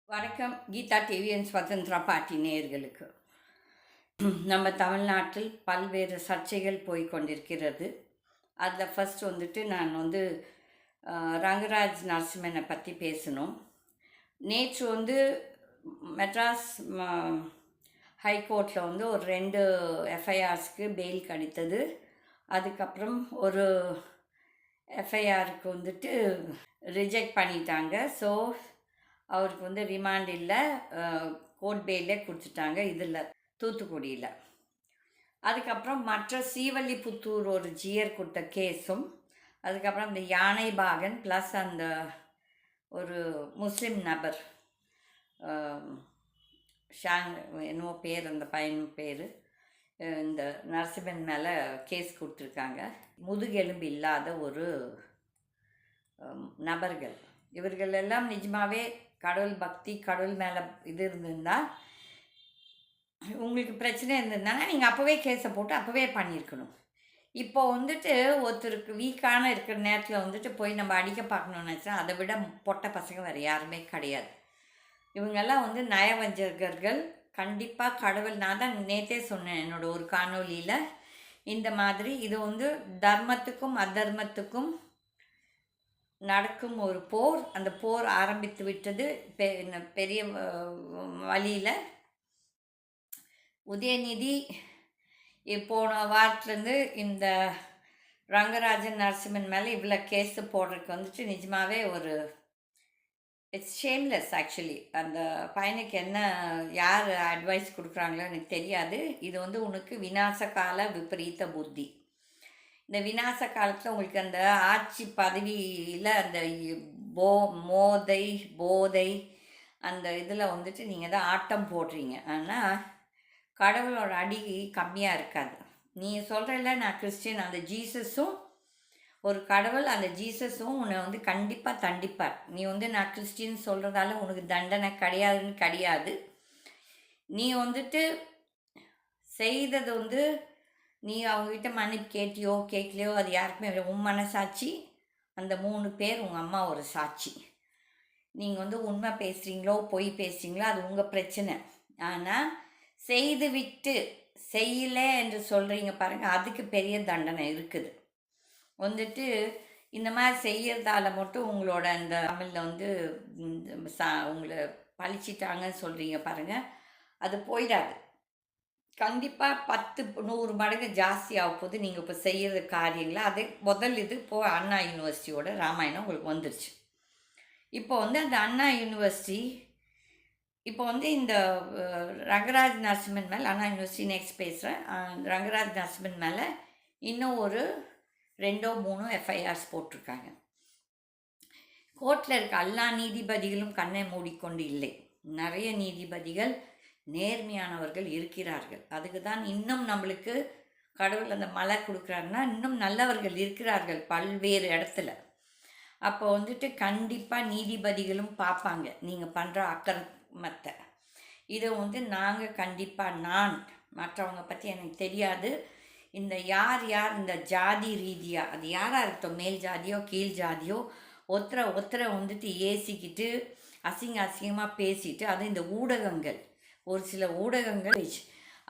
வணக்கம். கீதா டிவிஎன் சுதந்திரா பார்ட்டி நேயர்களுக்கு. நம்ம தமிழ்நாட்டில் பல்வேறு சர்ச்சைகள் போய்க்கொண்டிருக்கிறது. அதில் ஃபர்ஸ்ட் வந்துட்டு நான் ரங்கராஜ் நரசிம்மனை பற்றி பேசணும். நேற்று மெட்ராஸ் ஹைகோர்ட்டில் ஒரு 2 எஃப்ஐஆர்ஸ்க்கு பெயில் கிடைத்தது. அதுக்கப்புறம் ஒரு எஃப்ஐஆருக்கு ரிஜெக்ட் பண்ணிட்டாங்க. ஸோ அவருக்கு ரிமாண்ட் இல்லை, கோர்ட் பெயிலே கொடுத்துட்டாங்க இதில் தூத்துக்குடியில். அதுக்கப்புறம் மற்ற ஸ்ரீவல்லிபுத்தூர் ஒரு ஜியர் கொடுத்த கேஸும், அதுக்கப்புறம் இந்த யானைபாகன் ப்ளஸ் அந்த ஒரு முஸ்லீம் நபர் ஷாங் என்னவோ பேர், அந்த பையன் பேர், இந்த நரசிம்மன் மேலே கேஸ் கொடுத்துருக்காங்க. முதுகெலும்பு இல்லாத ஒரு நபர்கள். இவர்கள் எல்லாம் நிஜமாகவே கடவுள் பக்தி, கடவுள் மேலே இது இருந்திருந்தால், உங்களுக்கு பிரச்சனை இருந்ததுனால நீங்கள் அப்போவே கேஸை போட்டு அப்போவே பண்ணியிருக்கணும். இப்போ ஒருத்தருக்கு வீக்கான இருக்கிற நேரத்தில் போய் நம்ம அடிக்க பார்க்கணுன்னு நினச்சா அதை விட பொட்டை பசங்க வேறு யாருமே கிடையாது. இவங்கெல்லாம் நயவஞ்சகர்கள். கண்டிப்பாக கடவுள், நான் தான் நேற்றே சொன்னேன் என்னோடய ஒரு காணொலியில், இந்த மாதிரி இது தர்மத்துக்கும் அதர்மத்துக்கும் நடக்கும் ஒரு போர். அந்த போர் ஆரம்பித்து விட்டது பெரிய வழியில். உதயநிதி போன வாரத்துலேருந்து இந்த ரங்கராஜன் நரசிம்மன் மேலே இவ்வளோ கேஸு போடுறதுக்கு நிஜமாகவே ஒரு இட்ஸ் ஷேம்லெஸ் ஆக்சுவலி. அந்த பையனுக்கு என்ன யார் அட்வைஸ் கொடுக்குறாங்களோ எனக்கு தெரியாது. இது உனக்கு விநாச கால விபரீத புத்தி. இந்த விநாச காலத்தில் உங்களுக்கு அந்த ஆட்சி பதவியில் அந்த போதை அந்த இதில் நீங்கள் தான் ஆட்டம் போடுறீங்க. ஆனால் கடவுளோட அடி கம்மியாக இருக்காது. நீ சொல்கிறல நான் கிறிஸ்டின், அந்த ஜீசஸும் ஒரு கடவுள், அந்த ஜீசஸும் உன்னை கண்டிப்பாக தண்டிப்பார். நீ நான் கிறிஸ்டின் சொல்கிறதால உனக்கு தண்டனை கிடையாதுன்னு கிடையாது. நீ செய்தது நீ அவங்ககிட்ட மன்னிப்பு கேட்டியோ கேட்கலையோ அது யாருக்குமே உன் மனசாட்சி, அந்த 3 பேர் உங்கள் அம்மா ஒரு சாட்சி. நீங்கள் உண்மை பேசுகிறீங்களோ பொய் பேசுகிறீங்களோ அது உங்கள் பிரச்சனை. ஆனால் செய்து விட்டு செய்யலை என்று சொல்கிறீங்க பாருங்கள், அதுக்கு பெரிய தண்டனை இருக்குது. இந்த மாதிரி செய்யறதால மட்டும் உங்களோட அந்த தமிழில் உங்களை பழிச்சிட்டாங்கன்னு சொல்கிறீங்க பாருங்கள், அது போயிடாது. கண்டிப்பாக 10-100 மடங்கு ஜாஸ்தி ஆக போகுது நீங்கள் இப்போ செய்கிற காரியங்களை. அதே முதல் இது இப்போது அண்ணா யூனிவர்சிட்டியோட ராமாயணம் உங்களுக்கு வந்துருச்சு. இப்போ அந்த அண்ணா யூனிவர்சிட்டி இப்போ இந்த ரங்கராஜ் நரசிம்மன் மேலே, அண்ணா யூனிவர்சிட்டி நெக்ஸ்ட் பேசுகிறேன், ரங்கராஜ் நரசிம்மன் மேலே இன்னும் ஒரு 2-3 எஃப்ஐஆர்ஸ் போட்டிருக்காங்க. கோர்ட்டில் இருக்க எல்லா நீதிபதிகளும் கண்ணை மூடிக்கொண்டு இல்லை. நிறைய நீதிபதிகள் நேர்மையானவர்கள் இருக்கிறார்கள். அதுக்கு தான் இன்னும் நம்மளுக்கு கடவுள் அந்த மலை கொடுக்குறாருன்னா இன்னும் நல்லவர்கள் இருக்கிறார்கள் பல்வேறு இடத்துல. அப்போ கண்டிப்பாக நீதிபதிகளும் பார்ப்பாங்க நீங்கள் பண்ணுற அக்கிரமத்தை. இதை நாங்கள் கண்டிப்பாக, நான் மற்றவங்க பற்றி எனக்கு தெரியாது, இந்த யார் இந்த ஜாதி ரீதியாக அது யாராக இருக்கட்டும், மேல் ஜாதியோ கீழ் ஜாதியோ, ஒருத்தரை ஏசிக்கிட்டு அசிங்கமாக பேசிட்டு, அது இந்த ஊடகங்கள், ஒரு சில ஊடகங்கள்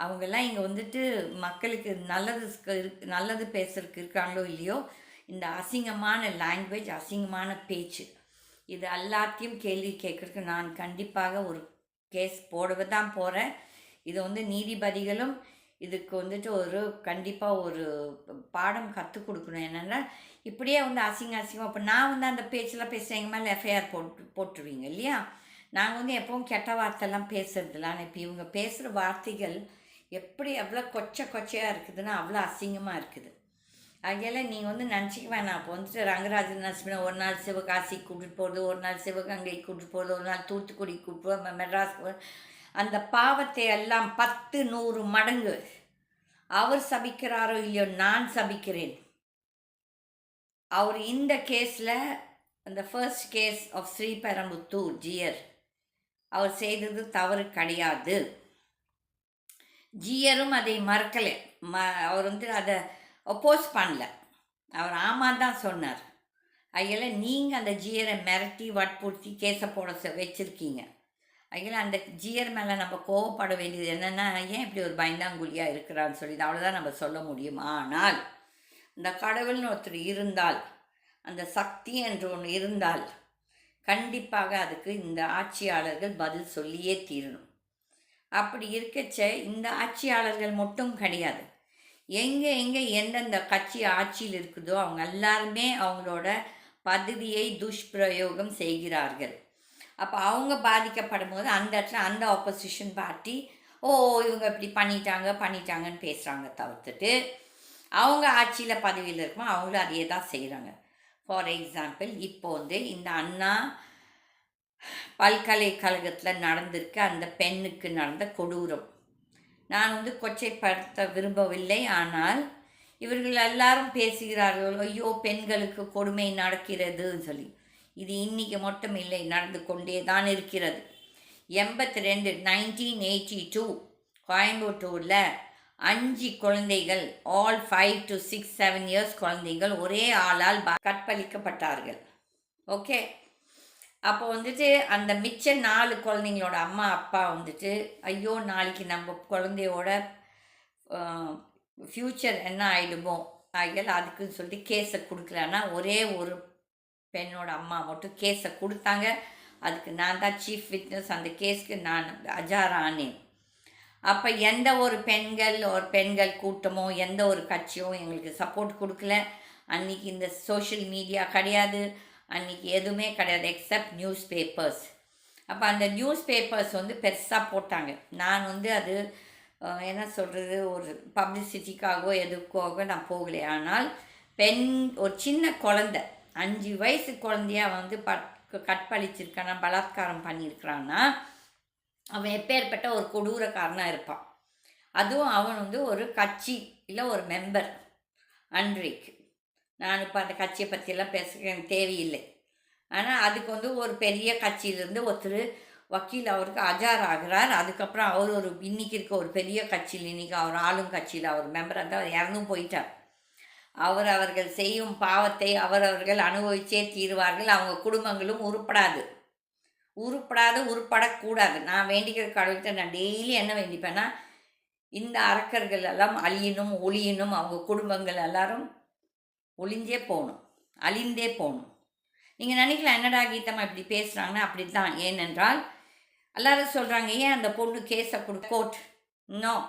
அவங்கெல்லாம் இங்கே மக்களுக்கு நல்லது பேசுறதுக்கு இருக்காங்களோ இல்லையோ, இந்த அசிங்கமான லாங்குவேஜ், அசிங்கமான பேச்சு, இது எல்லாத்தையும் கேள்வி கேட்குறதுக்கு நான் கண்டிப்பாக ஒரு கேஸ் போடவே தான் போகிறேன். இது நீதிபதிகளும் இதுக்கு ஒரு கண்டிப்பாக ஒரு பாடம் கற்றுக் கொடுக்கணும். என்னென்னா இப்படியே அசிங்கமாக இப்போ நான் அந்த பேச்செல்லாம் பேசுகிறேன், எங்கள் மேலே எஃப்ஐஆர் போட்டுருவீங்க இல்லையா. நாங்கள் எப்பவும் கெட்ட வார்த்தைலாம் பேசுறதில்ல. ஆனால் இப்போ இவங்க பேசுகிற வார்த்தைகள் எப்படி எவ்வளோ கொச்சையாக இருக்குதுன்னா அவ்வளோ அசிங்கமாக இருக்குது. அதனால் நீங்கள் நினச்சிக்க வேணாம். இப்போ ரங்கராஜன் நரசிம்மன் ஒரு நாள் சிவகாசி கூப்பிட்டு போகிறது, ஒரு நாள் சிவகங்கை கூப்பிட்டு போகிறது, ஒரு நாள் தூத்துக்குடி கூப்பிட்டு போகிறது, மெட்ராஸ், அந்த பாவத்தை எல்லாம் 10-100 மடங்கு அவர் சபிக்கிறாரோ இல்லையோ, நான் சபிக்கிறேன். அவர் இந்த கேஸில், அந்த first case of Sriperumbudur Jeeyar, அவர் செய்தது தவறு கிடையாது. ஜியரும் அதை மறக்கலை. அவர் அதை ஒப்போஸ் பண்ணல. அவர் ஆமாம் தான் சொன்னார். அதில் நீங்கள் அந்த ஜியரை மிரட்டி வற்புறுத்தி கேஸை போட வச்சுருக்கீங்க. அதில் அந்த ஜியர் மேலே நம்ம கோவப்பட வேண்டியது என்னென்னா, ஏன் இப்படி ஒரு பயந்தாங்குழியாக இருக்கிறான்னு சொல்லி அவ்வளோதான் நம்ம சொல்ல முடியும். ஆனால் இந்த கடவுள்னு ஒருத்தர் இருந்தால், அந்த சக்தி என்று ஒன்று இருந்தால், கண்டிப்பாக அதுக்கு இந்த ஆட்சியாளர்கள் பதில் சொல்லியே தீரணும். அப்படி இருக்கச்ச இந்த ஆட்சியாளர்கள் மட்டும் கிடையாது, எங்கே எங்கே எந்தெந்த கட்சி ஆட்சியில் இருக்குதோ அவங்க எல்லாருமே அவங்களோட பதவியை துஷ்பிரயோகம் செய்கிறார்கள். அப்போ அவங்க பாதிக்கப்படும் போது அந்த இடத்துல அந்த ஆப்போசிஷன் பார்ட்டி இவங்க இப்படி பண்ணிட்டாங்கன்னு பேசுகிறாங்க தவிர்த்துட்டு, அவங்க ஆட்சியில் பதவியில் இருக்குமோ அவங்களும் அதையே தான் செய்கிறாங்க. ஃபார் எக்ஸாம்பிள், இப்போ இந்த அண்ணா பல்கலைக்கழகத்தில் நடந்திருக்க அந்த பெண்ணுக்கு நடந்த கொடூரம் நான் கொச்சைப்படுத்த விரும்பவில்லை. ஆனால் இவர்கள் எல்லாரும் பேசுகிறார்கள், ஐயோ பெண்களுக்கு கொடுமை நடக்கிறதுன்னு சொல்லி. இது இன்றைக்கி மட்டும் இல்லை, நடந்து கொண்டே தான் இருக்கிறது. 1982 கோயம்புத்தூரில் 5 குழந்தைகள், ஆல் 5 to 6, 7 years குழந்தைகள் ஒரே ஆளால் கற்பழிக்கப்பட்டார்கள். ஓகே, அப்போ அந்த மிச்ச 4 குழந்தைங்களோட அம்மா அப்பா ஐயோ நாளைக்கு நம்ம குழந்தையோட ஃப்யூச்சர் என்ன ஆகிடுமோ ஆகியால் அதுக்குன்னு சொல்லிட்டு கேஸை கொடுக்கலன்னா ஒரே ஒரு பெண்ணோட அம்மா மட்டும் கேஸை கொடுத்தாங்க. அதுக்கு நான் தான் சீஃப் விட்னஸ், அந்த கேஸ்க்கு நான் ஆஜரானேன். அப்போ எந்த ஒரு பெண்கள் கூட்டமோ எந்த ஒரு கட்சியோ எங்களுக்கு சப்போர்ட் கொடுக்கல. அன்றைக்கி இந்த சோஷியல் மீடியா கிடையாது, அன்றைக்கி எதுவுமே கிடையாது எக்ஸப்ட் நியூஸ் பேப்பர்ஸ். அப்போ அந்த நியூஸ் பேப்பர்ஸ் பெருசாக போட்டாங்க. நான் அது என்ன சொல்கிறது, ஒரு பப்ளிசிட்டிக்காகவோ எதுக்காகவோ நான் போகலை. ஆனால் ஒரு சின்ன குழந்தை 5 வயசு குழந்தையாக கற்பழிச்சிருக்கானா, பலாத்காரம் பண்ணியிருக்கிறான்னா அவன் எப்பேற்பட்ட ஒரு கொடூரக்காரனாக இருப்பான். அதுவும் அவன் ஒரு கட்சி இல்லை ஒரு மெம்பர். அன்றைக்கு நான் இப்போ அந்த கட்சியை பற்றியெல்லாம் பேச எனக்கு தேவையில்லை. ஆனால் அதுக்கு ஒரு பெரிய கட்சியிலேருந்து ஒருத்தர் வக்கீல் அவருக்கு ஆஜர் ஆகிறார். அதுக்கப்புறம் அவர் இன்றைக்கி இருக்க ஒரு பெரிய கட்சியில், இன்றைக்கி அவர் ஆளும் கட்சியில் அவர் மெம்பராக இருந்தால் அவர் இறந்தும் போயிட்டார். அவர்கள் செய்யும் பாவத்தை அவரவர்கள் அனுபவிச்சே தீருவார்கள். அவங்க குடும்பங்களும் உருப்படக்கூடாது. நான் வேண்டிக்கிற கடவுள்கிட்ட நான் டெய்லி என்ன வேண்டிப்பேன்னா, இந்த அரக்கர்கள் எல்லாம் ஒளியணும், அவங்க குடும்பங்கள் எல்லாரும் ஒளிஞ்சே போகணும், அழிந்தே போகணும். நீங்கள் நினைக்கலாம் என்னடா கீதம்மா இப்படி பேசுகிறாங்கன்னா, அப்படி தான். ஏனென்றால் எல்லாரும் சொல்கிறாங்க, ஏன் அந்த பொண்ணு கேஸை கோர்ட் இன்னும்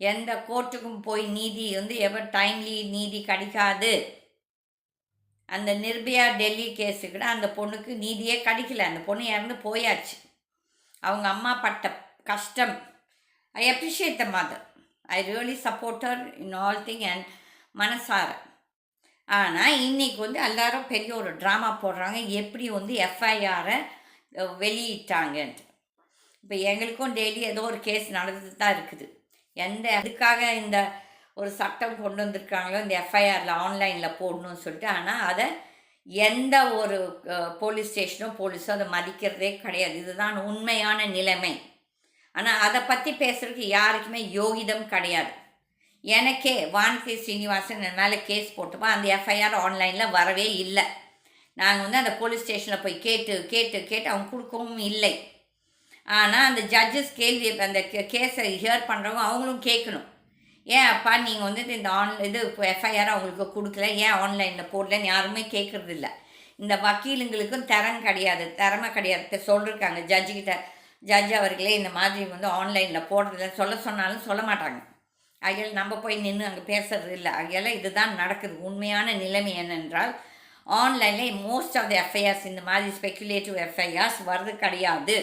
எந்த கோர்ட்டுக்கும் போய் நீதி எவர் டைம்லி நீதி கிடைக்காது. அந்த நிர்பயா டெல்லி கேஸு கூட அந்த பொண்ணுக்கு நீதியே கிடைக்கல. அந்த பொண்ணு இறந்து போயாச்சு. அவங்க அம்மா பட்ட கஷ்டம், I appreciate the mother, I really support her in all thing and மனசார. ஆனால் இன்றைக்கி எல்லாரும் பெரிய ஒரு ட்ராமா போடுறாங்க, எப்படி எஃப்ஐஆரை வெளியிட்டாங்கன்ட்டு. இப்போ எங்களுக்கும் டெய்லி ஏதோ ஒரு கேஸ் நடந்துட்டு தான் இருக்குது. அதுக்காக இந்த ஒரு சட்டம் கொண்டு வந்திருக்காங்களோ, இந்த எஃப்ஐஆரில் ஆன்லைனில் போடணும்னு சொல்லிட்டு. ஆனால் அதை எந்த ஒரு போலீஸ் ஸ்டேஷனோ போலீஸோ அதை மதிக்கிறதே கிடையாது. இதுதான் உண்மையான நிலைமை. ஆனால் அதை பற்றி பேசுகிறதுக்கு யாருக்குமே யோகிதம் கிடையாது. எனக்கே வானதி ஸ்ரீனிவாசன் என் மேலே கேஸ் போட்டுப்பா, அந்த எஃப்ஐஆர் ஆன்லைனில் வரவே இல்லை. நாங்கள் அந்த போலீஸ் ஸ்டேஷனில் போய் கேட்டு அவங்க கொடுக்கவும் இல்லை. ஆனால் அந்த ஜட்ஜஸ் கேள்வி அந்த கேஸை ஹியர் பண்ணுறவங்க அவங்களும் கேட்கணும், ஏன் அப்பா நீங்கள் இந்த எஃப்ஐஆர் அவங்களுக்கு கொடுக்கல, ஏன் ஆன்லைனில் போடலன்னு யாருமே கேட்குறது இல்லை. இந்த வக்கீலுங்களுக்கும் திறமை கிடையாது. சொல்லியிருக்காங்க ஜட்ஜ் அவர்களே இந்த மாதிரி ஆன்லைனில் போடுறதில்ல சொல்ல சொன்னாலும் சொல்ல மாட்டாங்க. ஆகையால் நம்ம போய் நின்று அங்கே பேசுறது இல்லை. ஆகையால் இதுதான் நடக்குது. உண்மையான நிலைமை என்னென்றால், ஆன்லைனில் மோஸ்ட் ஆஃப் த எஃப்ஐஆர்ஸ் இந்த மாதிரி ஸ்பெக்குலேட்டிவ் எஃப்ஐஆர்ஸ் வர்றது கிடையாது.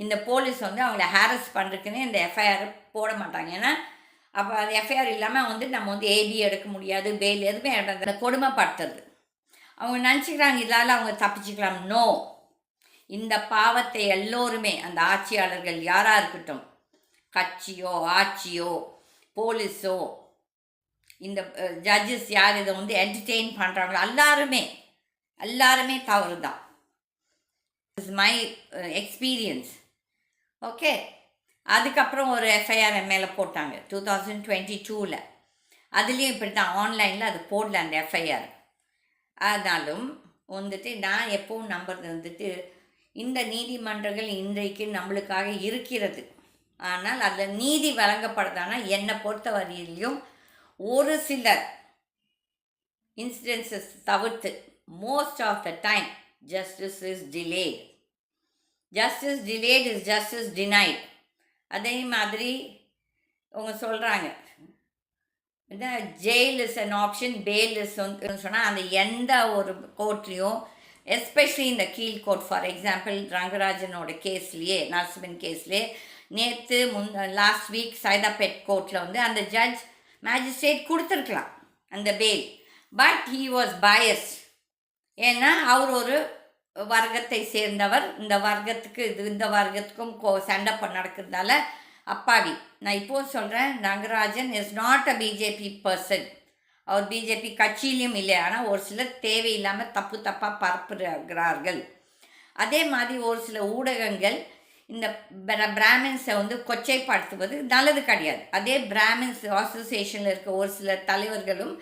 இந்த போலீஸ் அவங்கள ஹாரஸ் பண்ணுறதுக்குன்னு இந்த எஃப்ஐஆர் போட மாட்டாங்க. ஏன்னா அப்போ அந்த எஃப்ஐஆர் இல்லாமல் நம்ம ஏபி எடுக்க முடியாது, பெயில் எதுவுமே எடுக்க. கொடுமைப்படுத்துறது அவங்க நினச்சிக்கிறாங்க, இதால் அவங்க தப்பிச்சுக்கலாம். நோ, இந்த பாவத்தை எல்லோருமே அந்த ஆட்சியாளர்கள் யாராக இருக்கட்டும், கட்சியோ ஆட்சியோ போலீஸோ இந்த ஜட்ஜஸ் யார் இதை என்டர்டெயின் பண்ணுறாங்களோ எல்லாருமே தவறு தான். Is my experience. ஓகே, அதுக்கப்புறம் ஒரு எஃப்ஐஆர் மேலே போட்டாங்க 2022. அதுலேயும் இப்படி தான் ஆன்லைனில் அது போடல அந்த எஃப்ஐஆர். ஆனாலும் நான் எப்பவும் நம்புறது இந்த நீதிமன்றங்கள் இன்றைக்கு நம்மளுக்காக இருக்கிறது. ஆனால் அதில் நீதி வழங்கப்படுதானா என்னை பொறுத்த வரையிலையும் ஒரு சிலர் இன்சிடென்சஸ் தவிர்த்து most of the time justice is delayed. Justice delayed is justice denied. அதே மாதிரி அவங்க சொல்கிறாங்க jail is an option, bail is சொன்னால் அந்த எந்த ஒரு கோர்ட்லேயும் எஸ்பெஷலி இந்த கீழ் கோர்ட், ஃபார் எக்ஸாம்பிள் ரங்கராஜனோட கேஸ்லேயே, நரசிம்மன் கேஸ்லேயே நேற்று லாஸ்ட் வீக் சைதாப்பேட் கோர்ட்டில் வந்து அந்த ஜட்ஜ் மேஜிஸ்ட்ரேட் கொடுத்துருக்கலாம் அந்த bail. But he was biased. ஏன்னா அவர் ஒரு வர்க்கத்தை சேர்ந்தவர். இந்த வர்க்கத்துக்கு இந்த வர்க்கத்துக்கும் சண்டை நடக்கிறதால அப்பாவி. நான் இப்போது சொல்கிறேன், Rangarajan is not a BJP person. அவர் பிஜேபி கட்சியிலையும் இல்லை. ஆனால் ஒரு சிலர் தேவையில்லாமல் தப்பாக பரப்புகிறார்கள். அதே மாதிரி ஒரு சில ஊடகங்கள் இந்த பிராமின்ஸை வந்து கொச்சைப்படுத்துவது நல்லது கிடையாது. அதே பிராமின்ஸ் அசோசியேஷனில் இருக்க ஒரு சில தலைவர்களும்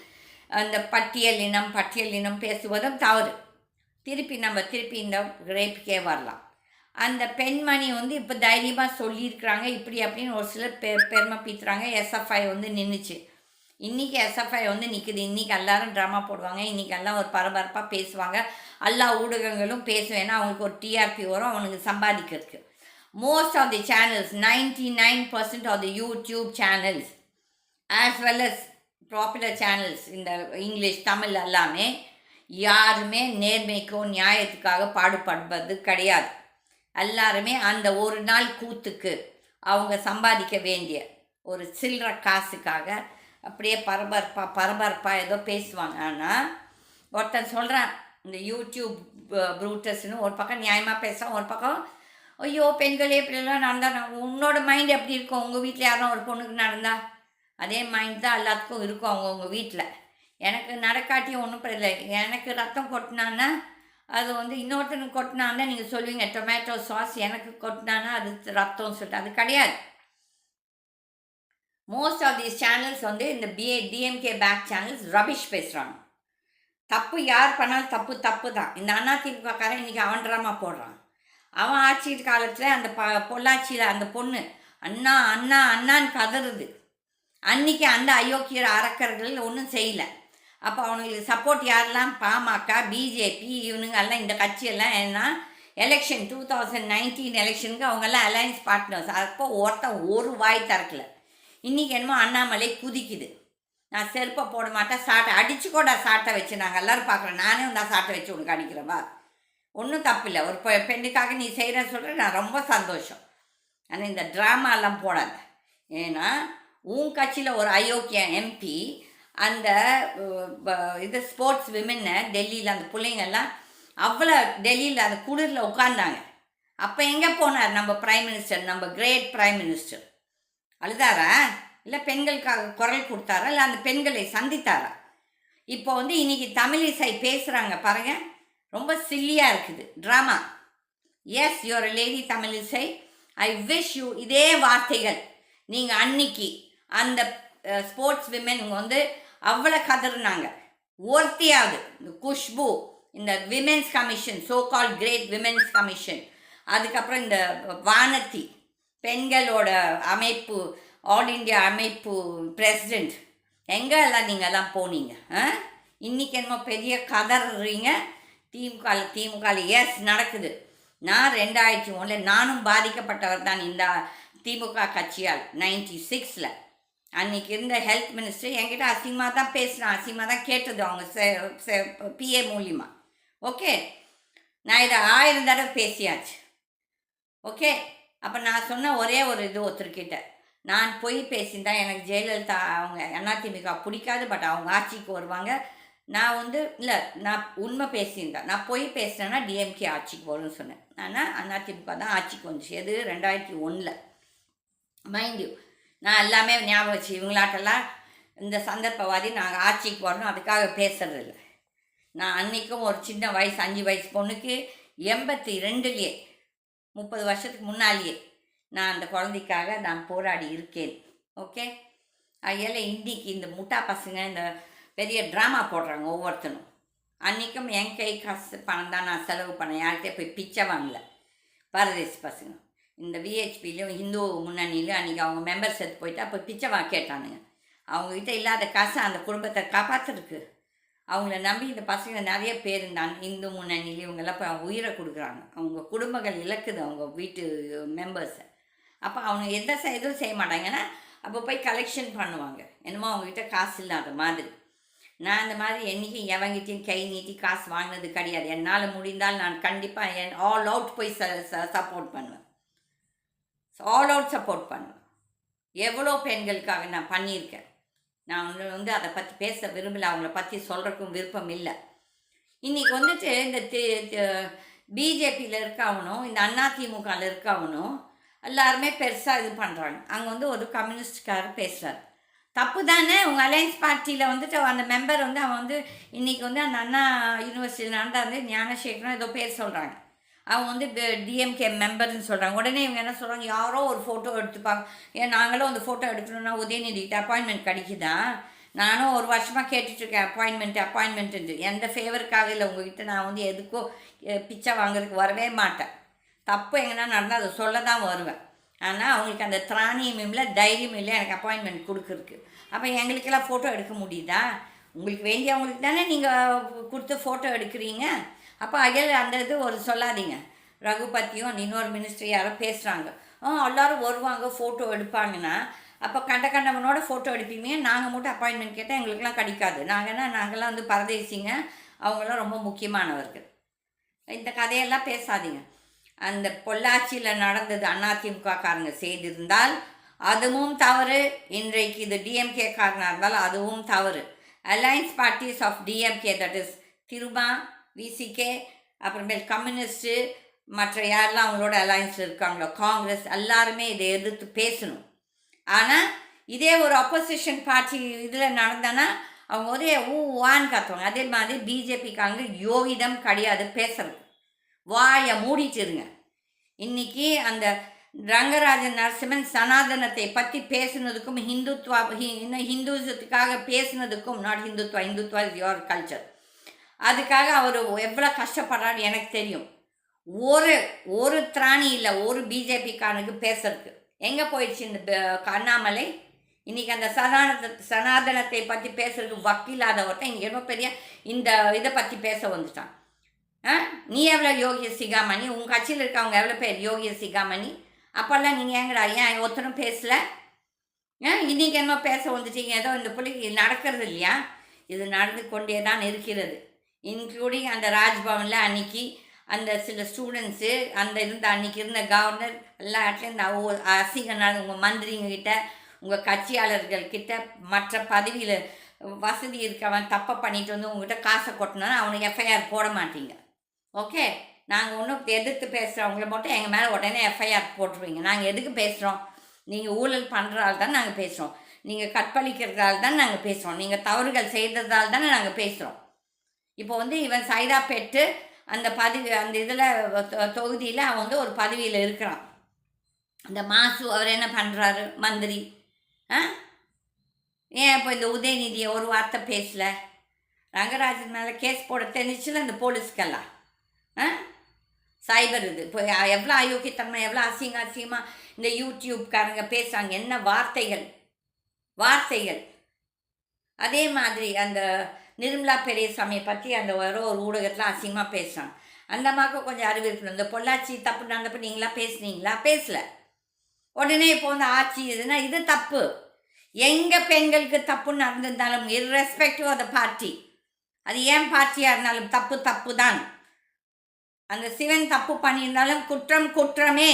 அந்த பட்டியலினம் பேசுவதும் தவறு. திருப்பி இந்த ரேப்புக்கே வரலாம். அந்த பெண்மணி வந்து இப்போ தைரியமாக சொல்லியிருக்கிறாங்க இப்படி அப்படின்னு ஒரு சிலர் பெருமை பீத்துறாங்க. எஸ்எஃப்ஐ வந்து நின்றுச்சு. இன்றைக்கி எஸ்எஃப்ஐ வந்து நிற்குது. இன்றைக்கி எல்லோரும் ட்ராமா போடுவாங்க. இன்றைக்கி எல்லாம் ஒரு பரபரப்பாக பேசுவாங்க. எல்லா ஊடகங்களும் பேசுவேன். ஏன்னா அவங்களுக்கு ஒரு டிஆர்பி வரும், அவனுக்கு சம்பாதிக்கிறதுக்கு. Most of the channels 99% of the YouTube channels as well as popular channels இந்த இங்கிலீஷ் தமிழ் எல்லாமே யாருமே நேர்மைக்கோ நியாயத்துக்காக பாடுபடுவது கிடையாது. எல்லாருமே அந்த ஒரு நாள் கூத்துக்கு அவங்க சம்பாதிக்க வேண்டிய ஒரு சில்லற காசுக்காக அப்படியே பரபரப்பாக ஏதோ பேசுவாங்க. ஆனால் ஒருத்தன் சொல்கிறான், இந்த யூடியூப் ப்ரூட்டஸ்ன்னு ஒரு பக்கம் நியாயமாக பேசுகிறான், ஒரு பக்கம் ஐயோ பெண்களே இப்படிலாம் நடந்தால் உன்னோட மைண்ட் எப்படி இருக்கும்? உங்கள் வீட்டில் யாரும் ஒரு பொண்ணுக்கு நடந்தால் அதே மைண்ட் தான் எல்லாத்துக்கும் இருக்கும் அவங்கவுங்க வீட்டில். எனக்கு நடக்காட்டியும் ஒன்றும் இல்லை. எனக்கு ரத்தம் கொட்டினான்னா அது வந்து இன்னொருத்தனுக்கு கொட்டினான்னா நீங்கள் சொல்லுவீங்க டொமேட்டோ சாஸ், எனக்கு கொட்டினான்னா அது ரத்தம்னு சொல்லிட்டு. அது கிடையாது. மோஸ்ட் ஆஃப் தீஸ் சேனல்ஸ் வந்து இந்த டிஎம்கே பேக் சேனல்ஸ் ரபிஷ் பேசுகிறாங்க. தப்பு யார் பண்ணாலும் தப்பு தான். இந்த அதிமுகக்காரன் இன்றைக்கி அவன் ட்ராமா போடுறான். அவன் ஆட்சி காலத்தில் அந்த பொள்ளாச்சியில் அந்த பொண்ணு அண்ணா அண்ணா அண்ணான்னு கதறுது. அன்றைக்கி அந்த அயோக்கியர் அரக்கர்கள் ஒன்றும் செய்யலை. அப்போ அவங்களுக்கு சப்போர்ட் யாரெல்லாம்? பாமக, பிஜேபி, இவனுங்க எல்லாம் இந்த கட்சியெல்லாம். ஏன்னா எலெக்ஷன் 2019 எலெக்ஷனுக்கு அவங்கெல்லாம் அலையன்ஸ் பார்ட்னர்ஸ். அப்போ ஒருத்தன் ஒரு வாய் திறக்கலை. இன்றைக்கி என்னமோ அண்ணாமலை குதிக்குது. நான் செருப்பை போட மாட்டேன், சாட்டை அடிச்சு கூட சாட்டை வச்சு நாங்கள் எல்லோரும் பார்க்குறோம். நானே வந்து சாட்டை வச்சு உனக்கு அடிக்கிறவா, ஒன்றும் தப்பில்லை. ஒரு பெண்ணுக்காக நீ செய்கிறேன்னு சொல்கிறேன், நான் ரொம்ப சந்தோஷம். ஆனால் இந்த ட்ராமாலாம் போடாத. ஏன்னா உன் கட்சியில் ஒரு அயோக்கிய எம்பி அந்த இது ஸ்போர்ட்ஸ் விமென்னை டெல்லியில் அந்த பிள்ளைங்கள்லாம் அவ்வளோ டெல்லியில் அந்த குளிரில் உட்கார்ந்தாங்க. அப்போ எங்கே போனார் நம்ம பிரைம் மினிஸ்டர், நம்ம கிரேட் பிரைம் மினிஸ்டர்? அழுதாரா? இல்லை பெண்களுக்காக குரல் கொடுத்தாரா? இல்லை அந்த பெண்களை சந்தித்தாரா? இப்போ வந்து இன்றைக்கி தமிழிசை பேசுகிறாங்க பாருங்கள், ரொம்ப சில்லியாக இருக்குது drama. Yes your lady Tamilisai, I wish you இதே வார்த்தைகள் நீங்கள் அன்னைக்கு அந்த ஸ்போர்ட்ஸ் விமென் வந்து அவ்வளோ கதறினாங்க. ஒருத்தியாவது இந்த குஷ்பு, இந்த விமென்ஸ் கமிஷன், சோ கால் கிரேட் விமென்ஸ் கமிஷன், அதுக்கப்புறம் இந்த வானதி பெண்களோட அமைப்பு, ஆல் இண்டியா அமைப்பு பிரசிடெண்ட், எங்கே எல்லாம் நீங்கள்லாம் போனீங்க? இன்றைக்கி என்னமோ பெரிய கதறீங்க. திமுக எஸ் நடக்குது. நான் 2001 நானும் பாதிக்கப்பட்டவர் தான் இந்த திமுக கட்சியால். 96 அன்றைக்கி இருந்த ஹெல்த் மினிஸ்டர் என்கிட்ட அசிங்கமாக தான் பேசினான், அசிங்கமாக தான் கேட்டது அவங்க பிஏ மூலியமாக. ஓகே, நான் இதை 1000 தடவை பேசியாச்சு. ஓகே, அப்போ நான் சொன்ன ஒரே ஒரு இது ஒருத்தர்கிட்ட, நான் போய் பேசியிருந்தா எனக்கு ஜெயலலிதா அவங்க அதிமுக பிடிக்காது, பட் அவங்க ஆட்சிக்கு வருவாங்க. நான் வந்து இல்லை, நான் உண்மை பேசியிருந்தேன். நான் போய் பேசினேன்னா டிஎம்கே ஆட்சிக்கு வரும்னு சொன்னேன். ஆனால் அதிமுக தான் ஆட்சிக்கு வந்துச்சு. எது 2001. மைண்ட் யூ, நான் எல்லாமே ஞாபகம் வச்சு இவங்களாட்டெல்லாம் இந்த சந்தர்ப்பவாதி நாங்கள் ஆட்சிக்கு வரணும் அதுக்காக பேசுறதில்ல. நான் அன்றைக்கும் ஒரு சின்ன வயசு 5 வயசு பொண்ணுக்கு 82லேயே 30 வருஷத்துக்கு முன்னாலேயே நான் அந்த குழந்தைக்காக நான் போராடி இருக்கேன். ஓகே, அதில் இன்றைக்கி இந்த முட்டா பசங்க இந்த பெரிய ட்ராமா போடுறாங்க ஒவ்வொருத்தனும். அன்றைக்கும் என் கை காசு பணம் தான் நான் செலவு பண்ணேன், யார்கிட்டே போய் பிச்சை வாங்கல. பாரதேசி பசங்க. இந்த விஹெச்பிலையும் இந்து முன்னணியிலையும் அன்றைக்கி அவங்க மெம்பர்ஸ் எடுத்து போயிட்டு அப்போ பிச்சை கேட்டானுங்க. அவங்கக்கிட்ட இல்லாத காசை அந்த குடும்பத்தை காப்பாற்றுறதுக்கு அவங்கள நம்பி இந்த பசங்க நிறைய பேர் இந்த இந்து முன்னணியில இவங்கெல்லாம் இப்போ உயிரை கொடுக்குறாங்க. அவங்க குடும்பங்கள் இழக்குது அவங்க வீட்டு மெம்பர்ஸை. அப்போ அவங்க எதுவும் செய்ய மாட்டாங்க. ஏன்னா அப்போ போய் கலெக்ஷன் பண்ணுவாங்க, என்னமோ அவங்கக்கிட்ட காசு இல்லாத மாதிரி. நான் அந்த மாதிரி என்றைக்கும் எவங்கிட்டையும் கை நீட்டி காசு வாங்கினது கிடையாது. என்னால் முடிந்தால் நான் கண்டிப்பாக ஆல் அவுட் போய் சப்போர்ட் பண்ணுவேன். ஆல் அவுட் சப்போர்ட் பண்ணுவேன். எவ்வளோ பெண்களுக்காக நான் பண்ணியிருக்கேன். நான் வந்து அதை பற்றி பேச விரும்பலை, அவங்கள பற்றி சொல்கிறக்கும் விருப்பம் இல்லை. இன்றைக்கி வந்துட்டு இந்த பிஜேபியில் இருக்கவனும் இந்த அதிமுகவில் இருக்கவனும் எல்லாருமே பெருசாக இது பண்ணுறாங்க. அங்கே வந்து ஒரு கம்யூனிஸ்ட்காரர் பேசுகிறார். தப்பு தானே. உங்கள் அலையன்ஸ் பார்ட்டியில் வந்துட்டு அந்த மெம்பர் வந்து அவன் வந்து இன்றைக்கி வந்து அந்த அண்ணா யூனிவர்சிட்டியில் நடந்தாரு ஞானசேகரன் ஏதோ பேர் சொல்கிறாங்க. அவங்க வந்து டிஎம்கே மெம்பர்னு சொல்கிறாங்க. உடனே இவங்க என்ன சொல்கிறாங்க, யாரோ ஒரு ஃபோட்டோ எடுத்துப்பாங்க. ஏன் நாங்களும் அந்த ஃபோட்டோ எடுக்கணும்னா உதயநிதிக்கிட்ட அப்பாயின்மெண்ட் கிடைக்குதா? நானும் ஒரு வருஷமாக கேட்டுட்ருக்கேன் அப்பாயின்மெண்ட்டு. எந்த ஃபேவருக்காக இல்லை. உங்ககிட்ட நான் வந்து எதுக்கோ பிச்சை வாங்குறதுக்கு வரவே மாட்டேன். தப்பு எங்கன்னா நடந்தால் அதை சொல்ல தான் வருவேன். ஆனால் அவங்களுக்கு அந்த திராணியும் இல்லை, தைரியம் இல்லை எனக்கு அப்பாயின்மெண்ட் கொடுக்குறதுக்கு. அப்போ எங்களுக்கெல்லாம் ஃபோட்டோ எடுக்க முடியுதா? உங்களுக்கு வேண்டியவங்களுக்கு தானே நீங்கள் கொடுத்து ஃபோட்டோ எடுக்கிறீங்க. அப்போ அந்த இது ஒரு சொல்லாதீங்க. ரகுபதியும் இன்னொரு மினிஸ்டர் யாரோ பேசுகிறாங்க. எல்லோரும் வருவாங்க ஃபோட்டோ எடுப்பாங்கன்னா, அப்போ கண்டவனோட ஃபோட்டோ எடுப்பீங்க. நாங்கள் மட்டும் அப்பாயின்மெண்ட் கேட்டால் எங்களுக்கெல்லாம் கிடைக்காது. நாங்கள்லாம் வந்து பரதேசிங்க, அவங்களாம் ரொம்ப முக்கியமானவர்கள். இந்த கதையெல்லாம் பேசாதீங்க. அந்த பொள்ளாச்சியில் நடந்தது அதிமுககாரங்க செய்திருந்தால் அதுவும் தவறு. இன்றைக்கு இது டிஎம்கே காரனாக இருந்தால் அதுவும் தவறு. Alliance parties of DMK, that is Thiruma, VCK, அப்புறமேல் கம்யூனிஸ்ட்டு, மற்ற யாரெல்லாம் அவங்களோட அலையன்ஸில் இருக்காங்களோ காங்கிரஸ், எல்லாருமே இதை எதிர்த்து பேசணும். ஆனால் இதே ஒரு அப்போசிஷன் பார்ட்டி இதில் நடந்தானா அவங்க ஒரே வான்னு கத்துவாங்க. அதே மாதிரி பிஜேபிக்காங்க யோகிதம் கிடையாது பேசுறது. வாயை மூடிட்டு இருங்க. இன்றைக்கி அந்த ரங்கராஜன் நரசிம்மன் சனாதனத்தை பற்றி பேசுனதுக்கும் ஹிந்துத்துக்காக பேசுனதுக்கும், not Hindutva is your culture, அதுக்காக அவர் எவ்வளோ கஷ்டப்படுறாரு எனக்கு தெரியும். ஒரு திராணி இல்லை ஒரு பிஜேபிக்காரனுக்கு பேசுறதுக்கு. எங்கே போயிடுச்சு இந்த அண்ணாமலை? இன்றைக்கி அந்த சனாதனத்தை பற்றி பேசுறதுக்கு வக்கீலாத ஒருத்தன் இன்றைக்கி ரொம்ப பெரிய இந்த இதை பற்றி பேச வந்துட்டான். நீ எவ்வளோ யோகிய சிகாமணி? உங்கள் கட்சியில் இருக்கவங்க எவ்வளோ பேர் யோகிய சிகாமணி? அப்போல்லாம் நீங்கள் ஏங்கடா ஏன் ஒருத்தரும் பேசலை? இன்றைக்கி என்ன பேச வந்துட்டீங்க? ஏதோ இந்த பிள்ளைக்கு நடக்கிறது இல்லையா? இது நடந்து கொண்டே தான் இருக்கிறது. இன்க்ளூடிங் அந்த ராஜ்பவனில் அன்றைக்கி அந்த சில ஸ்டூடெண்ட்ஸு அன்றைக்கி இருந்த கவர்னர் எல்லா இடத்துலையும் இந்த அசிங்கனால உங்கள் மந்திரிங்கக்கிட்ட, உங்கள் கட்சியாளர்கள்கிட்ட, மற்ற பதவியில் வசதி இருக்கவன் தப்பை பண்ணிட்டு வந்து உங்கள்கிட்ட காசை கொட்டினாலும் அவனுக்கு எஃப்ஐஆர் போட மாட்டீங்க. ஓகே, நாங்கள் ஒன்றும் எதிர்த்து பேசுகிறவங்கள மட்டும் எங்கள் மேலே உடனே எஃப்ஐஆர் போட்டுருவீங்க. நாங்கள் எதுக்கு பேசுகிறோம்? நீங்கள் ஊழல் பண்ணுறதால தான் நாங்கள் பேசுகிறோம். நீங்கள் கற்பழிக்கிறதால தான் நாங்கள் பேசுகிறோம். நீங்கள் தவறுகள் செய்ததால் தானே நாங்கள் பேசுகிறோம். இப்போ வந்து இவன் சைதாப்பேட்டு அந்த இதில் தொகுதியில் அவன் வந்து ஒரு பதவியில் இருக்கிறான். இந்த மாசு அவர் என்ன பண்ணுறாரு? மந்திரி. ஏன் இப்போ இந்த உதயநிதியை ஒரு வார்த்தை பேசலை? ரங்கராஜன் மேலே கேஸ் போட தெரிஞ்சிச்சுல இந்த போலீஸ்க்கெல்லாம். சைபர் இது இப்போ எவ்வளோ அயோக்கியத்தன்மை, எவ்வளோ அசிங்கமாக இந்த யூடியூப்காரங்க பேசுகிறாங்க. என்ன வார்த்தைகள். அதே மாதிரி அந்த நிர்மலா பெரியசாமியை பற்றி அந்த ஒரு ஊடகத்தில் அசிங்கமாக பேசுகிறாங்க. அந்த மாதிரி கொஞ்சம் அறிவு இருக்கணும். இந்த பொள்ளாச்சி தப்பு நடந்தப்போ நீங்களாம் பேசுனீங்களா? பேசலை. உடனே இப்போ வந்து ஆட்சி இதுன்னா இது தப்பு. எங்கள் பெண்களுக்கு தப்புன்னு நடந்திருந்தாலும் இர்ரெஸ்பெக்டிவ் ஆஃப் த பார்ட்டி, அது ஏன் பார்ட்டியாக இருந்தாலும் தப்பு தான். அந்த சிவன் தப்பு பண்ணியிருந்தாலும் குற்றமே.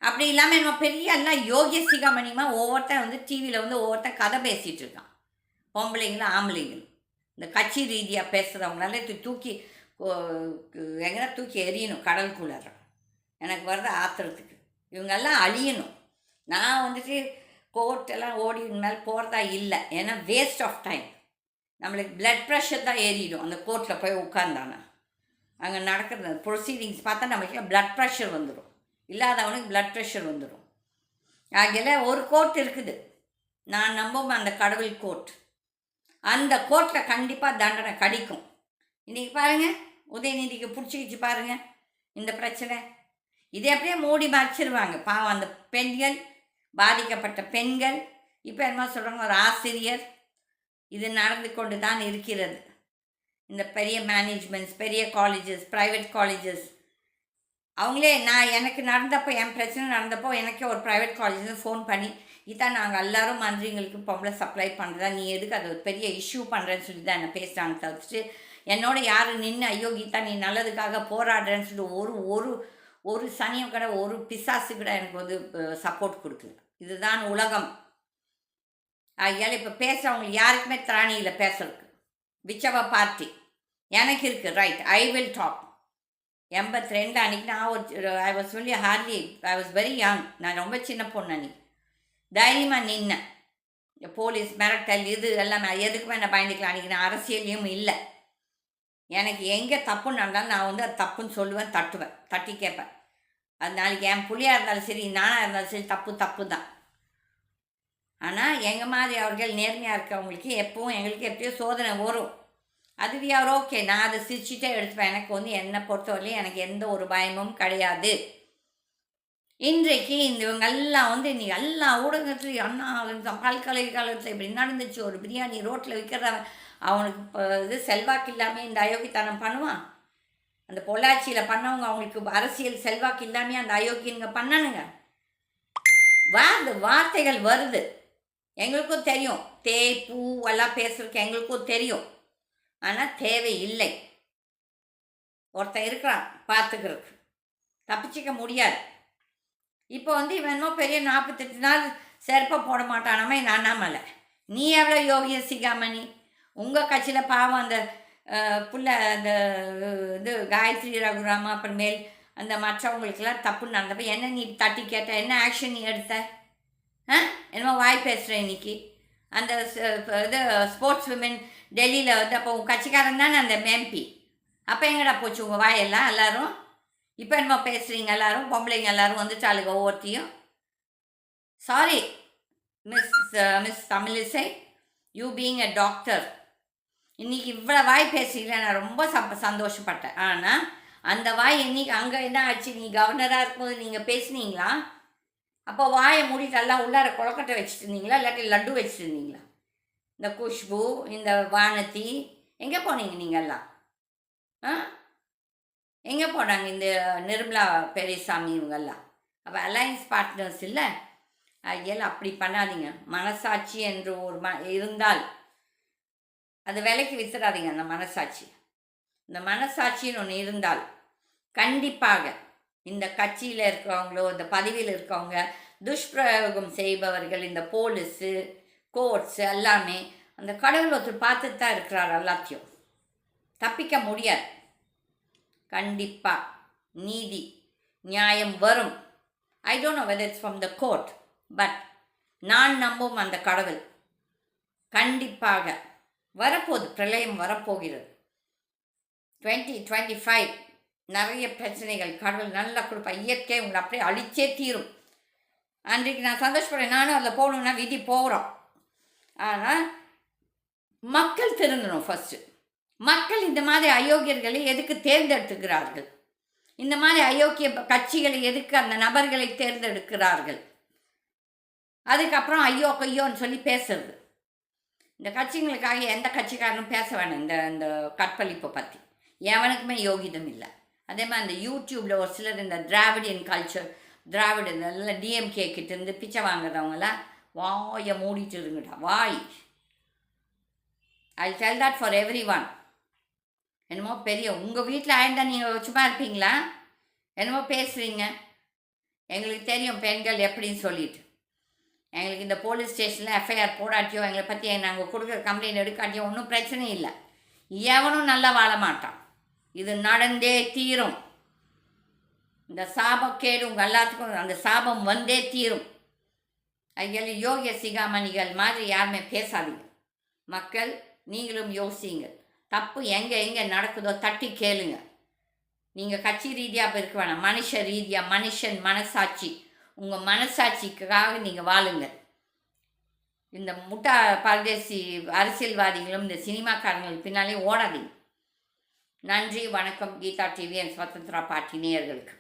அப்படி இல்லாமல் நம்ம பெரிய எல்லாம் யோகிய சிகாமணியமாக ஒவ்வொருத்தன் வந்து டிவியில் வந்து ஒவ்வொருத்தன் கதை பேசிகிட்டு இருக்கான். பொம்பளைங்களும் ஆம்பளைங்களும் இந்த கட்சி ரீதியாக பேசுகிறவங்களால தூக்கி எங்கன்னா தூக்கி எறியணும் கடலுக்குள்ளார. எனக்கு வர்றது ஆத்திரத்துக்கு. இவங்கெல்லாம் அழியணும். நான் வந்துட்டு கோர்ட்டெல்லாம் ஓடி மேலே போகிறதா இல்லை. ஏன்னா வேஸ்ட் ஆஃப் டைம். நம்மளுக்கு பிளட் ப்ரெஷர் தான் ஏறிடும் அந்த கோர்ட்டில் போய் உட்காந்தானா. அங்கே நடக்கிற ப்ரொசீடிங்ஸ் பார்த்தா நம்மளுக்கு பிளட் ப்ரெஷர் வந்துடும். இல்லாதவனுக்கு பிளட் ப்ரெஷர் வந்துடும். ஆகல ஒரு கோர்ட் இருக்குது, நான் நம்பும் அந்த கடவுள் கோர்ட். அந்த கோர்ட்டில் கண்டிப்பாக தண்டனை கிடைக்கும். இன்றைக்கி பாருங்கள், உதயநிதிக்கு பிடிச்சிக்கிச்சு பாருங்கள் இந்த பிரச்சனை. இதை அப்படியே மூடி மறைச்சிருவாங்க. பாவம் அந்த பெண்கள், பாதிக்கப்பட்ட பெண்கள். இப்போ என்ன சொல்கிறாங்க, ஒரு ஆசிரியர். இது நடந்து கொண்டு தான் இருக்கிறது. இந்த பெரிய மேனேஜ்மெண்ட்ஸ், பெரிய காலேஜஸ், ப்ரைவேட் காலேஜஸ், அவங்களே எனக்கு நடந்தப்போ, என் பிரச்சனை நடந்தப்போ எனக்கே ஒரு ப்ரைவேட் காலேஜில் ஃபோன் பண்ணி, இதான் நாங்கள் எல்லாரும் மந்திரிங்களுக்கு பொம்பளை சப்ளை பண்ணுறதா, நீ எதுக்கு அது ஒரு பெரிய இஷ்யூ பண்ணுறேன்னு சொல்லி தான் என்ன பேசுகிறாங்க தவிர்த்துட்டு, என்னோட யார் நின்று ஐயோ கீதா நீ நல்லதுக்காக போராடுறேன்னு சொல்லி ஒரு ஒரு ஒரு சனியம் கூட, ஒரு பிசாசு கூட எனக்கு வந்து சப்போர்ட் கொடுக்குது. இதுதான் உலகம். ஆகையால் இப்போ பேசுகிறவங்க யாருக்குமே திராணி இல்லை பேசுறதுக்கு. விச்சவ பார்ட்டி எனக்கு இருக்குது, ரைட், ஐ வில் டாக். 82 அன்றைக்கி நான் ஐ வாஸ் சொல்லி hardly, I was very young, நான் ரொம்ப சின்ன பொண்ணு அன்றைக்கி. தைரியமாக நின்னேன். போலீஸ் மிரட்டல் இது எல்லாமே எதுக்குமே நான் பயந்துக்கலாம். அன்றைக்கி நான் அரசியலையும் இல்லை. எனக்கு எங்கே தப்பு நடந்தாலும் நான் வந்து அது தப்புன்னு சொல்லுவேன், தட்டுவேன், தட்டி கேட்பேன். அது நாளைக்கு என் பிள்ளையாக இருந்தாலும் சரி, நானாக இருந்தாலும் சரி, தப்பு தான். ஆனால் எங்கள் மாதிரி அவர்கள் நேர்மையாக இருக்கவங்களுக்கு எப்பவும் எங்களுக்கு எப்படியோ சோதனை வரும். அது வி ஆர் ஓகே. நான் அதை சிரிச்சுட்டே எடுத்துப்பேன். எனக்கு வந்து என்னை பொறுத்தவரையிலும் எனக்கு எந்த ஒரு பயமும் கிடையாது. இன்றைக்கு இவங்கெல்லாம் வந்து இன்றைக்கி எல்லா ஊடகத்துலையும் அண்ணா பல்கலைக்கழகத்தில் இப்படி நடந்துச்சு, ஒரு பிரியாணி ரோட்டில் விற்கிறவன் அவனுக்கு இப்போ இது செல்வாக்கு இல்லாமல் இந்த அயோக்கியத்தனம் பண்ணுவான். அந்த பொள்ளாச்சியில் பண்ணவங்க அவங்களுக்கு அரசியல் செல்வாக்கு இல்லாமல் அந்த அயோக்கியனுங்க பண்ணணுங்க. வார்த்தைகள் வருது, எங்களுக்கும் தெரியும். தேய் பூ எல்லாம் பேசுறதுக்கு எங்களுக்கும் தெரியும். ஆனால் தேவையில்லை. ஒருத்தன் இருக்கிறான் பார்த்துக்கிறதுக்கு, தப்பிச்சிக்க முடியாது. இப்போ வந்து இவனோ பெரிய 48 நாள் செருப்பை போட மாட்டானாமே அண்ணாமலை. நீ எவ்வளோ யோகிய சிகாமணி. உங்கள் கட்சியில் பாவம் அந்த புள்ள அந்த இது காயத்ரி ரகுராமா அப்புறமேல் அந்த மற்றவங்களுக்கெல்லாம் தப்பு நடந்தப்போ என்ன நீ தட்டி கேட்ட, என்ன ஆக்ஷன் நீ எடுத்த? என்னமோ வாய் பேசுகிறேன் இன்னைக்கு. அந்த இது ஸ்போர்ட்ஸ் விமென் டெல்லியில் வந்து அப்போ உங்கள் கட்சிக்காரன் தானே அந்த எம்பி. அப்போ எங்கடா போச்சு உங்கள் வாயெல்லாம் எல்லோரும்? இப்போ என்னமோ பேசுகிறீங்க எல்லோரும், பொம்பளைங்க எல்லோரும் வந்துட்டாளுங்க ஒவ்வொருத்தையும். Sorry miss Tamilisai, you being a doctor, இன்றைக்கி இவ்வளோ வாய் பேசுகிறீங்களே நான் ரொம்ப சந்தோஷப்பட்டேன். ஆனால் அந்த வாய் இன்னைக்கு அங்கே என்ன ஆச்சு, நீ கவர்னராக இருக்கும்போது நீங்கள் பேசுனீங்களா? அப்போ வாயை மூடிட்டு எல்லாம் உள்ளார கொலக்கட்டை வச்சுட்டு இருந்தீங்களா, இல்லாட்டி லட்டு வச்சுட்டு இருந்தீங்களா? இந்த குஷ்பு, இந்த வானதி எங்கே போனீங்க நீங்கள்லாம்? எங்கே போனாங்க இந்த நிர்மலா பெரியசாமி இவங்கெல்லாம்? அப்போ அலையன்ஸ் பார்ட்னர்ஸ் இல்லை. ஐயெல்லாம் அப்படி பண்ணாதீங்க. மனசாட்சி என்று ஒரு இருந்தால் அது விலைக்கு வித்துடாதீங்க. அந்த மனசாட்சி, இந்த மனசாட்சின்னு ஒன்று இருந்தால் கண்டிப்பாக இந்த கட்சியில் இருக்கிறவங்களோ இந்த பதவியில் இருக்கவங்க துஷ்பிரயோகம் செய்பவர்கள், இந்த போலீஸு கோர்ட்ஸு எல்லாமே அந்த கடவுள் ஒருத்தர் பார்த்துட்டு தான் இருக்கிறார். எல்லாத்தையும் தப்பிக்க முடியாது. கண்டிப்பாக நீதி நியாயம் வரும். I don't know whether it's from the court, but நான் நம்பும் அந்த கடவுள் கண்டிப்பாக வரப்போகுது. பிரளயம் வரப்போகிறது. 2025 நிறைய பிரச்சனைகள் கடவுள் நல்லா கொடுப்பா. இயற்கை உங்களை அப்படியே அழிச்சே தீரும். அன்றைக்கு நான் சந்தோஷப்படுறேன். நானும் அதில் போகணுன்னா விதி போகிறோம். ஆனால் மக்கள் திருந்தணும். ஃபஸ்ட்டு மக்கள் இந்த மாதிரி அயோக்கியர்களை எதுக்கு தேர்ந்தெடுத்துக்கிறார்கள்? இந்த மாதிரி அயோக்கிய கட்சிகளை எதுக்கு அந்த நபர்களை தேர்ந்தெடுக்கிறார்கள்? அதுக்கப்புறம் ஐயோ கையோன்னு சொல்லி பேசுறது. இந்த கட்சிகளுக்காக எந்த கட்சிக்காரனும் பேச வேணும். இந்த கற்பழிப்பை பற்றி எவனுக்குமே யோகிதம் இல்லை. அதே மாதிரி இந்த யூடியூப்பில் ஒரு சிலர் இந்த திராவிடியன் கல்ச்சர், திராவிட இதெல்லாம் டிஎம்கே கிட்டேருந்து பிச்சை வாங்குறவங்களாம் வாயை மூடிட்டு இருங்கடா வாய். I tell that for every one. என்னமோ பெரிய உங்கள் வீட்டில் ஆயிருந்தா நீங்கள் சும்மா இருப்பீங்களா? என்னமோ பேசுகிறீங்க. எங்களுக்கு தெரியும் பெண்கள் எப்படின்னு சொல்லிட்டு. எங்களுக்கு இந்த போலீஸ் ஸ்டேஷனில் எஃப்ஐஆர் போடாட்டியோ எங்களை பற்றி நாங்கள் கொடுக்குற கம்ப்ளைண்ட் எடுக்காட்டியோ ஒன்றும் பிரச்சனை இல்லை. எவனும் நல்லா வாழ மாட்டான். இது நடந்தே தீரும். இந்த சாபக்கேடு உங்கள் எல்லாத்துக்கும் அந்த சாபம் வந்தே தீரும். ஐயல் யோகிய சிகாமணிகள் மாதிரி யாருமே பேசாதீங்க. மக்கள் நீங்களும் யோசிங்க. தப்பு எங்கே நடக்குதோ தட்டி கேளுங்க. நீங்கள் கட்சி ரீதியாக இருக்க வேணாம், மனுஷ ரீதியாக மனுஷன் மனசாட்சி, உங்கள் மனசாட்சிக்காக நீங்கள் வாழுங்க. இந்த முட்டா பரதேசி அரசியல்வாதிகளும் இந்த சினிமாக்காரங்களுக்கு பின்னாலே ஓடாதீங்க. நன்றி, வணக்கம். கீதா டிவி அண்ட் ஸ்வதந்திரா பார்ட்டி நேயர்களுக்கு.